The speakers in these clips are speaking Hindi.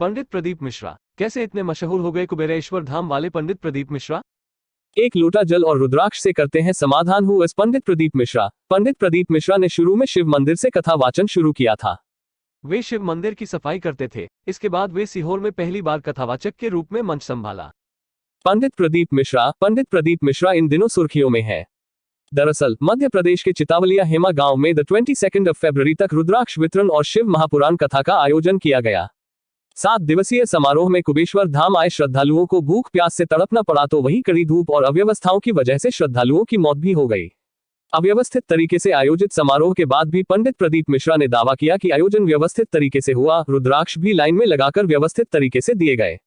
पंडित प्रदीप मिश्रा कैसे इतने मशहूर हो गए? कुबेरेश्वर धाम वाले पंडित प्रदीप मिश्रा। एक लोटा जल और रुद्राक्ष से करते हैं समाधान। हूँ एस पंडित प्रदीप मिश्रा। पंडित प्रदीप मिश्रा ने शुरू में शिव मंदिर से कथा वाचन शुरू किया था। वे शिव मंदिर की सफाई करते थे। इसके बाद वे सीहोर में पहली बार कथावाचक के रूप में मंच संभाला। पंडित प्रदीप मिश्रा इन दिनों सुर्खियों में है। दरअसल मध्य प्रदेश के चितावलिया हेमा गांव में 22 फरवरी तक रुद्राक्ष वितरण और शिव महापुराण कथा का आयोजन किया गया। 7 दिवसीय समारोह में कुबेश्वर धाम आए श्रद्धालुओं को भूख प्यास से तड़पना पड़ा, तो वहीं कड़ी धूप और अव्यवस्थाओं की वजह से श्रद्धालुओं की मौत भी हो गई। अव्यवस्थित तरीके से आयोजित समारोह के बाद भी पंडित प्रदीप मिश्रा ने दावा किया कि आयोजन व्यवस्थित तरीके से हुआ। रुद्राक्ष भी लाइन में लगाकर व्यवस्थित तरीके से दिए गए।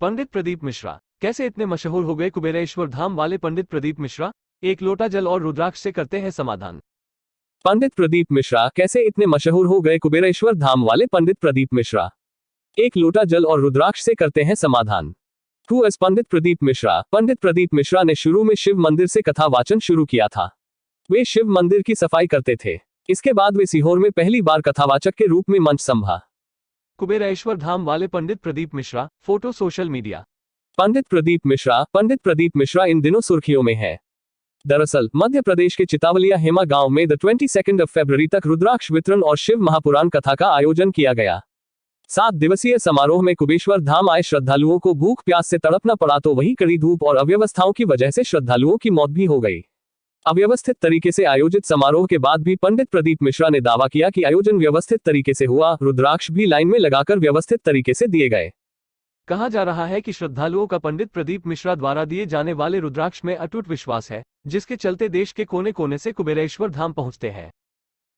पंडित प्रदीप मिश्रा कैसे इतने मशहूर हो गए? कुबेरेश्वर धाम वाले पंडित प्रदीप मिश्रा एक लोटा जल और रुद्राक्ष से करते हैं समाधान। पंडित प्रदीप मिश्रा कैसे इतने मशहूर हो गए? कुबेरेश्वर धाम वाले पंडित प्रदीप मिश्रा एक लोटा जल और रुद्राक्ष से करते हैं समाधान। हु एस पंडित प्रदीप मिश्रा। पंडित प्रदीप मिश्रा ने शुरू में शिव मंदिर से कथा वाचन शुरू किया था। वे शिव मंदिर की सफाई करते थे। इसके बाद वे सीहोर में पहली बार कथावाचक के रूप में मंच संभा। कुबेरेश्वर धाम वाले Pandit Pradeep Mishra photo social media. Pandit Pradeep Mishra इन दिनों सुर्खियों में है। दरअसल मध्य प्रदेश के चितावलिया हेमा गांव में 22 फरवरी तक रुद्राक्ष वितरण और शिव महापुराण कथा का आयोजन किया गया। 7 दिवसीय समारोह में कुबेश्वर धाम आए श्रद्धालुओं को भूख प्यास से तड़पना पड़ा, तो वहीं कड़ी धूप और अव्यवस्थाओं की वजह से श्रद्धालुओं की मौत भी हो गई। अव्यवस्थित तरीके से आयोजित समारोह के बाद भी पंडित प्रदीप मिश्रा ने दावा किया कि आयोजन व्यवस्थित तरीके से हुआ। रुद्राक्ष भी लाइन में लगाकर व्यवस्थित तरीके से दिए गए। कहा जा रहा है कि श्रद्धालुओं का पंडित प्रदीप मिश्रा द्वारा दिए जाने वाले रुद्राक्ष में अटूट विश्वास है, जिसके चलते देश के कोने कोने से कुबेरेश्वर धाम पहुंचते हैं।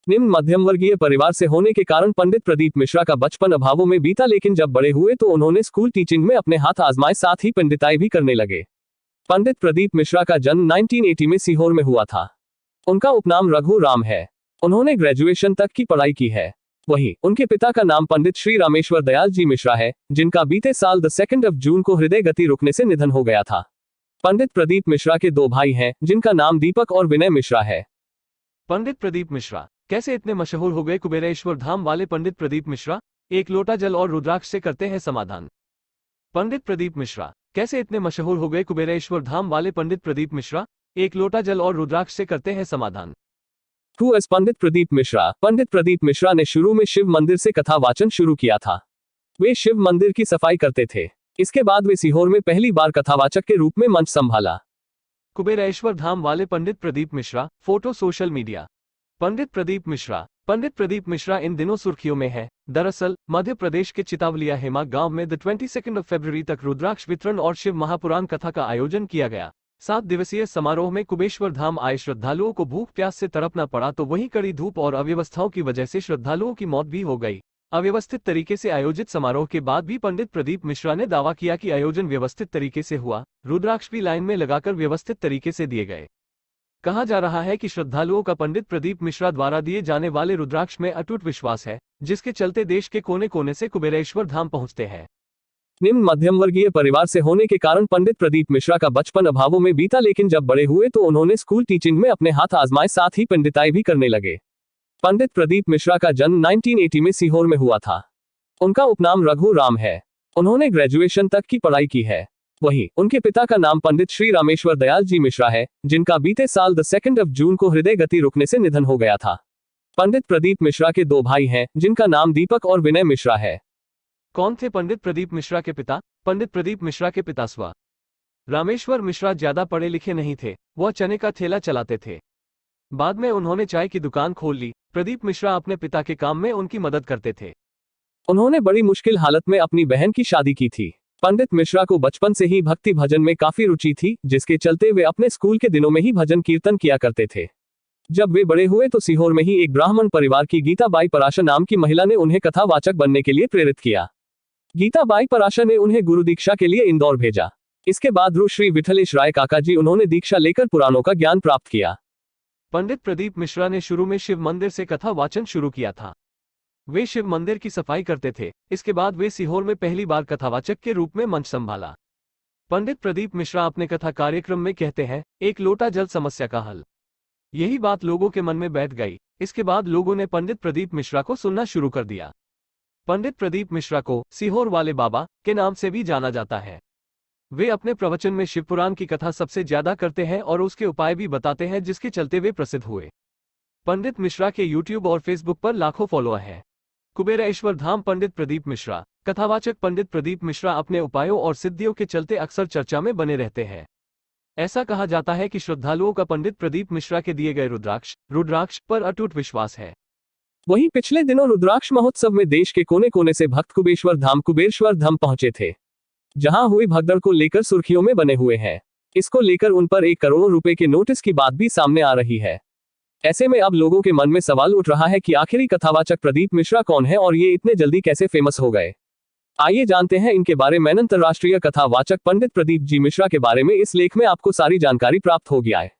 निम्न मध्यम वर्गीय परिवार से होने के कारण पंडित प्रदीप मिश्रा का बचपन अभावों में बीता, लेकिन जब बड़े हुए तो उन्होंने स्कूल टीचिंग में अपने हाथ आजमाए, साथ ही पंडिताई भी करने लगे। पंडित प्रदीप मिश्रा का जन्म 1980 में सीहोर में हुआ था। उनका उपनाम रघु राम है। उन्होंने ग्रेजुएशन तक की पढ़ाई की है। वहीं उनके पिता का नाम पंडित श्री रामेश्वर दयाल जी मिश्रा है, जिनका बीते साल 2 जून को हृदय गति रुकने से निधन हो गया था। पंडित प्रदीप मिश्रा के 2 भाई हैं, जिनका नाम दीपक और विनय मिश्रा है। पंडित प्रदीप मिश्रा कैसे इतने मशहूर हो गए? कुबेरेश्वर धाम वाले पंडित प्रदीप मिश्रा एक लोटा जल और रुद्राक्ष से करते हैं समाधान। पंडित प्रदीप मिश्रा कैसे इतने मशहूर हो गए? कुबेरेश्वर धाम वाले पंडित प्रदीप मिश्रा एक लोटा जल और रुद्राक्ष से करते हैं समाधान। हु एस पंडित प्रदीप मिश्रा। पंडित प्रदीप मिश्रा ने शुरू में शिव मंदिर से कथा वाचन शुरू किया था। वे शिव मंदिर की सफाई करते थे। इसके बाद वे सीहोर में पहली बार कथावाचक के रूप में मंच संभाला। कुबेरेश्वर धाम वाले Pandit Pradeep Mishra photo social media. Pandit Pradeep Mishra इन दिनों सुर्खियों में है। दरअसल मध्य प्रदेश के चितावलिया हेमा गांव में 22 फरवरी तक रुद्राक्ष वितरण और शिव महापुराण कथा का आयोजन किया गया। 7 दिवसीय समारोह में कुबेश्वर धाम आए श्रद्धालुओं को भूख प्यास से तड़पना पड़ा, तो वहीं कड़ी धूप और अव्यवस्थाओं की वजह से श्रद्धालुओं की मौत भी हो गई। अव्यवस्थित तरीके से आयोजित समारोह के बाद भी पंडित प्रदीप मिश्रा ने दावा किया कि आयोजन व्यवस्थित तरीके से हुआ। रुद्राक्ष भी लाइन में लगाकर व्यवस्थित तरीके से दिए गए। कहा जा रहा है कि श्रद्धालुओं का पंडित प्रदीप मिश्रा द्वारा दिए जाने वाले रुद्राक्ष में अटूट विश्वास है, जिसके चलते देश के कोने कोने से कुबेरेश्वर धाम पहुंचते हैं। निम्न मध्यम वर्गीय परिवार से होने के कारण पंडित प्रदीप मिश्रा का बचपन अभावों में बीता, लेकिन जब बड़े हुए तो उन्होंने स्कूल टीचिंग में अपने हाथ आजमाए, साथ ही पंडिताई भी करने लगे। पंडित प्रदीप मिश्रा का जन्म 1980 में सीहोर में हुआ था। उनका उपनाम रघु राम है। उन्होंने ग्रेजुएशन तक की पढ़ाई की है। वहीं उनके पिता का नाम पंडित श्री रामेश्वर दयाल जी मिश्रा है, जिनका बीते साल 2 जून को हृदय गति रुकने से निधन हो गया था। पंडित प्रदीप मिश्रा के 2 भाई हैं, जिनका नाम दीपक और विनय मिश्रा है। कौन थे पंडित प्रदीप मिश्रा के पिता? पंडित प्रदीप मिश्रा के पिता स्व रामेश्वर मिश्रा ज्यादा पढ़े लिखे नहीं थे। वह चने का ठेला चलाते थे। बाद में उन्होंने चाय की दुकान खोल ली। प्रदीप मिश्रा अपने पिता के काम में उनकी मदद करते थे। उन्होंने बड़ी मुश्किल हालत में अपनी बहन की शादी की थी। पंडित मिश्रा को बचपन से ही भक्ति भजन में काफी रुचि थी, जिसके चलते वे अपने स्कूल के दिनों में ही भजन कीर्तन किया करते थे। जब वे बड़े हुए तो सीहोर में ही एक ब्राह्मण परिवार की गीताबाई पराशर नाम की महिला ने उन्हें कथावाचक बनने के लिए प्रेरित किया। गीताबाई पराशर ने उन्हें गुरु दीक्षा के लिए इंदौर भेजा। इसके बाद श्री विठलेश राय काका जी उन्होंने दीक्षा लेकर पुराणों का ज्ञान प्राप्त किया। पंडित प्रदीप मिश्रा ने शुरू में शिव मंदिर से कथा वाचन शुरू किया था। वे शिव मंदिर की सफाई करते थे। इसके बाद वे सीहोर में पहली बार कथावाचक के रूप में मंच संभाला। पंडित प्रदीप मिश्रा अपने कथा कार्यक्रम में कहते हैं, एक लोटा जल समस्या का हल। यही बात लोगों के मन में बैठ गई। इसके बाद लोगों ने पंडित प्रदीप मिश्रा को सुनना शुरू कर दिया। पंडित प्रदीप मिश्रा को सीहोर वाले बाबा के नाम से भी जाना जाता है। वे अपने प्रवचन में शिवपुराण की कथा सबसे ज्यादा करते हैं और उसके उपाय भी बताते हैं, जिसके चलते वे प्रसिद्ध हुए। पंडित मिश्रा के यूट्यूब और फेसबुक पर लाखों फॉलोअर हैं। कुबेरेश्वर धाम पंडित प्रदीप मिश्रा। कथावाचक पंडित प्रदीप मिश्रा अपने उपायों और सिद्धियों के चलते अक्सर चर्चा में बने रहते हैं। ऐसा कहा जाता है कि श्रद्धालुओं का पंडित प्रदीप मिश्रा के दिए गए रुद्राक्ष पर अटूट विश्वास है। वहीं पिछले दिनों रुद्राक्ष महोत्सव में देश के कोने कोने से भक्त कुबेरेश्वर धाम पहुंचे थे, जहां हुई भगदड़ को लेकर सुर्खियों में बने हुए हैं। इसको लेकर उन पर 1 करोड़ रुपए के नोटिस की बात भी सामने आ रही है। ऐसे में अब लोगों के मन में सवाल उठ रहा है कि आखिर कथावाचक प्रदीप मिश्रा कौन है और ये इतने जल्दी कैसे फेमस हो गए। आइए जानते हैं इनके बारे में। अंतरराष्ट्रीय कथावाचक पंडित प्रदीप जी मिश्रा के बारे में इस लेख में आपको सारी जानकारी प्राप्त हो गया है।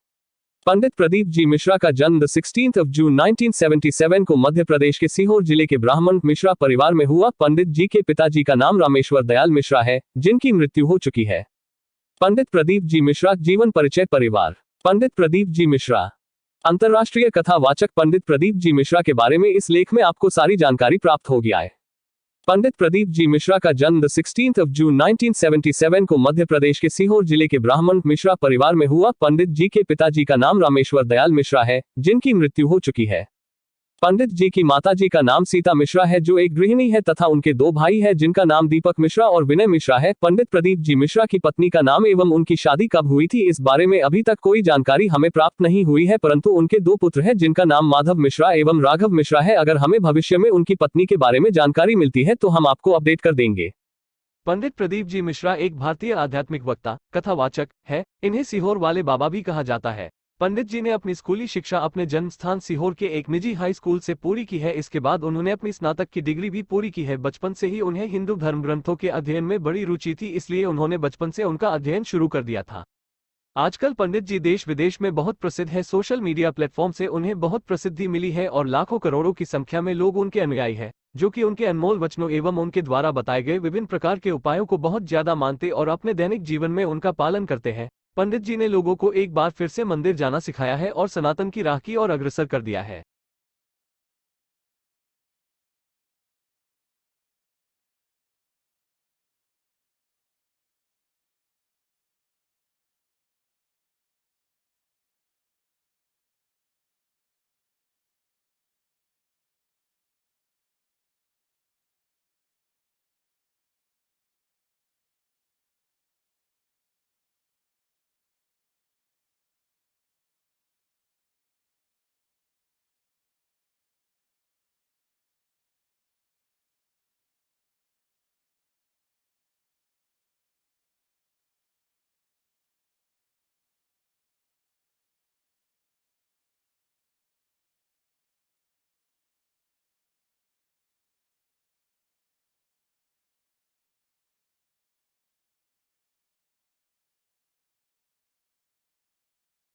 पंडित प्रदीप जी मिश्रा का जन्म 16 जून 1977 को मध्य प्रदेश के सीहोर जिले के ब्राह्मण मिश्रा परिवार में हुआ। पंडित जी के पिताजी का नाम रामेश्वर दयाल मिश्रा है, जिनकी मृत्यु हो चुकी है। पंडित प्रदीप जी मिश्रा जीवन परिचय परिवार। पंडित प्रदीप जी मिश्रा। अंतरराष्ट्रीय कथावाचक पंडित प्रदीप जी मिश्रा के बारे में इस लेख में आपको सारी जानकारी प्राप्त हो गया है। पंडित प्रदीप जी मिश्रा का जन्म 16 जून 1977 को मध्य प्रदेश के सीहोर जिले के ब्राह्मण मिश्रा परिवार में हुआ। पंडित जी के पिताजी का नाम रामेश्वर दयाल मिश्रा है, जिनकी मृत्यु हो चुकी है। पंडित जी की माताजी का नाम सीता मिश्रा है, जो एक गृहिणी है, तथा उनके 2 भाई हैं, जिनका नाम दीपक मिश्रा और विनय मिश्रा है। पंडित प्रदीप जी मिश्रा की पत्नी का नाम एवं उनकी शादी कब हुई थी, इस बारे में अभी तक कोई जानकारी हमें प्राप्त नहीं हुई है, परंतु उनके 2 पुत्र हैं, जिनका नाम माधव मिश्रा एवं राघव मिश्रा है। अगर हमें भविष्य में उनकी पत्नी के बारे में जानकारी मिलती है तो हम आपको अपडेट कर देंगे। पंडित प्रदीप जी मिश्रा एक भारतीय आध्यात्मिक वक्ता, कथावाचक है। इन्हें सीहोर वाले बाबा भी कहा जाता है। पंडित जी ने अपनी स्कूली शिक्षा अपने जन्म स्थान सीहोर के एक निजी हाई स्कूल से पूरी की है। इसके बाद उन्होंने अपनी स्नातक की डिग्री भी पूरी की है। बचपन से ही उन्हें हिंदू धर्म ग्रंथों के अध्ययन में बड़ी रुचि थी, इसलिए उन्होंने बचपन से उनका अध्ययन शुरू कर दिया था। आजकल पंडित जी देश विदेश में बहुत प्रसिद्ध है। सोशल मीडिया प्लेटफॉर्म से उन्हें बहुत प्रसिद्धि मिली है और लाखों करोड़ों की संख्या में लोग उनके अनुयायी हैं, जो कि उनके अनमोल वचनों एवं उनके द्वारा बताए गए विभिन्न प्रकार के उपायों को बहुत ज्यादा मानते और अपने दैनिक जीवन में उनका पालन करते हैं। पंडित जी ने लोगों को एक बार फिर से मंदिर जाना सिखाया है और सनातन की राह की ओर अग्रसर कर दिया है।